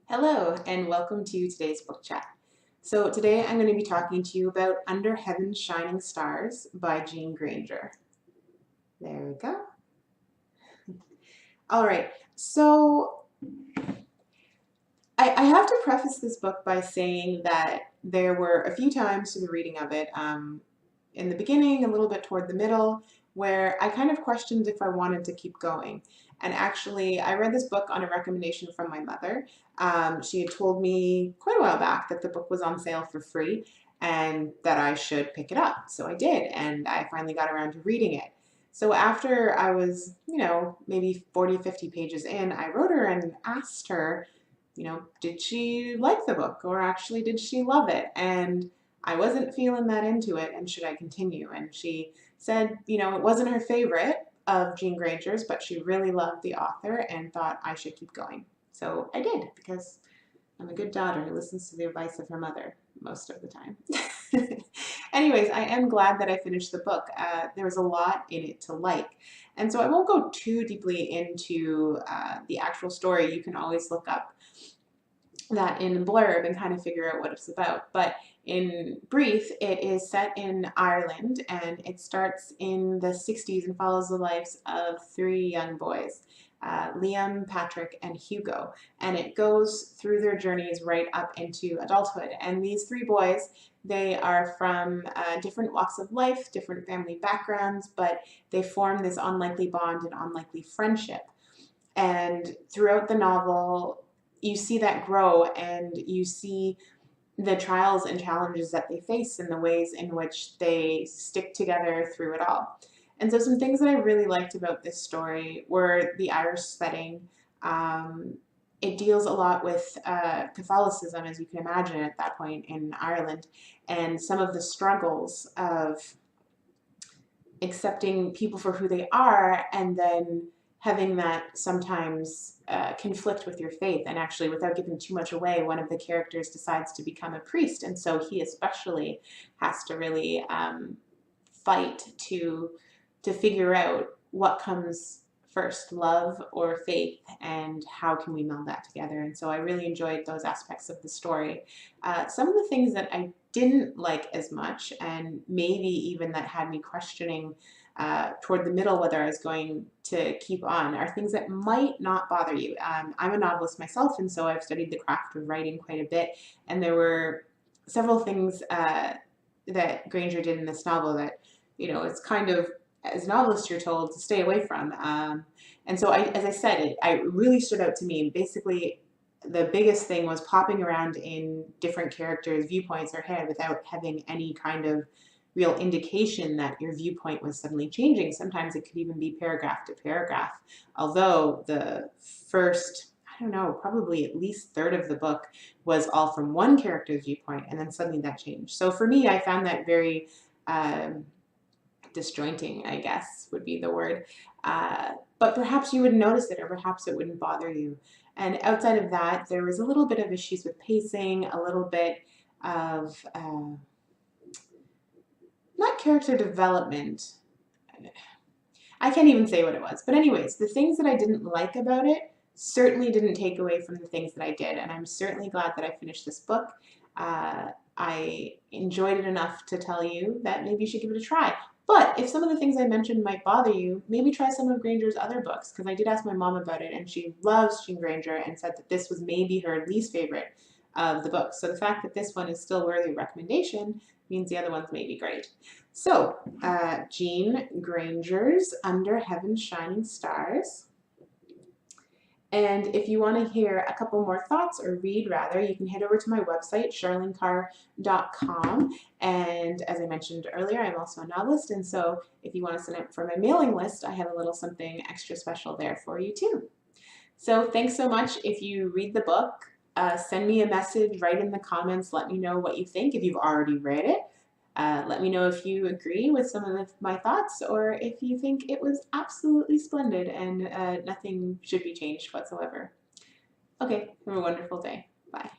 Hello, and welcome to today's book chat. So today I'm going to be talking to you about Under Heaven's Shining Stars by Jean Grainger. There we go. All right, so I have to preface this book by saying that there were a few times through the reading of it, in the beginning, a little bit toward the middle, where I kind of questioned if I wanted to keep going. And actually, I read this book on a recommendation from my mother. She had told me quite a while back that the book was on sale for free and that I should pick it up. So I did, and I finally got around to reading it. So after I was, maybe 40, 50 pages in, I wrote her and asked her, did she like the book or actually did she love it? And I wasn't feeling that into it, and should I continue? And she said, it wasn't her favorite of Jean Grainger's, but she really loved the author and thought I should keep going. So I did, because I'm a good daughter who listens to the advice of her mother most of the time. Anyways, I am glad that I finished the book. There was a lot in it to like. And so I won't go too deeply into the actual story. You can always look up that in blurb and kind of figure out what it's about. But in brief, it is set in Ireland and it starts in the 60s and follows the lives of three young boys, Liam, Patrick, and Hugo. And it goes through their journeys right up into adulthood. And these three boys, they are from different walks of life, different family backgrounds, but they form this unlikely bond and unlikely friendship. And throughout the novel, you see that grow and you see the trials and challenges that they face and the ways in which they stick together through it all. And so some things that I really liked about this story were the Irish setting. It deals a lot with Catholicism, as you can imagine, at that point in Ireland, and some of the struggles of accepting people for who they are and then having that sometimes conflict with your faith. And actually, without giving too much away, one of the characters decides to become a priest, and so he especially has to really fight to figure out what comes first, love or faith, and how can we meld that together. And so I really enjoyed those aspects of the story. Some of the things that I didn't like as much, and maybe even that had me questioning toward the middle whether I was going to keep on, are things that might not bother you. I'm a novelist myself, and so I've studied the craft of writing quite a bit, and there were several things that Grainger did in this novel that, it's kind of, as novelists, you're told to stay away from. And so, as I said, it really stood out to me. Basically, the biggest thing was popping around in different characters' viewpoints or head without having any kind of real indication that your viewpoint was suddenly changing. Sometimes it could even be paragraph to paragraph. Although the first, I don't know, probably at least third of the book was all from one character's viewpoint, and then suddenly that changed. So for me, I found that very disjointing, I guess would be the word. But perhaps you wouldn't notice it, or perhaps it wouldn't bother you. And outside of that, there was a little bit of issues with pacing, a little bit of not character development. I can't even say what it was. But anyways, the things that I didn't like about it certainly didn't take away from the things that I did. And I'm certainly glad that I finished this book. I enjoyed it enough to tell you that maybe you should give it a try. But if some of the things I mentioned might bother you, maybe try some of Grainger's other books, because I did ask my mom about it, and she loves Jean Grainger and said that this was maybe her least favorite of the books. So the fact that this one is still worthy of recommendation means the other ones may be great. So, Jean Grainger's Under Heaven's Shining Stars. And if you want to hear a couple more thoughts, or read rather, you can head over to my website, charlenecarr.com. And as I mentioned earlier, I'm also a novelist, and so if you want to sign up for my mailing list, I have a little something extra special there for you too. So thanks so much. If you read the book, send me a message, write in the comments, let me know what you think if you've already read it. Let me know if you agree with some of my thoughts, or if you think it was absolutely splendid and nothing should be changed whatsoever. Okay, have a wonderful day. Bye.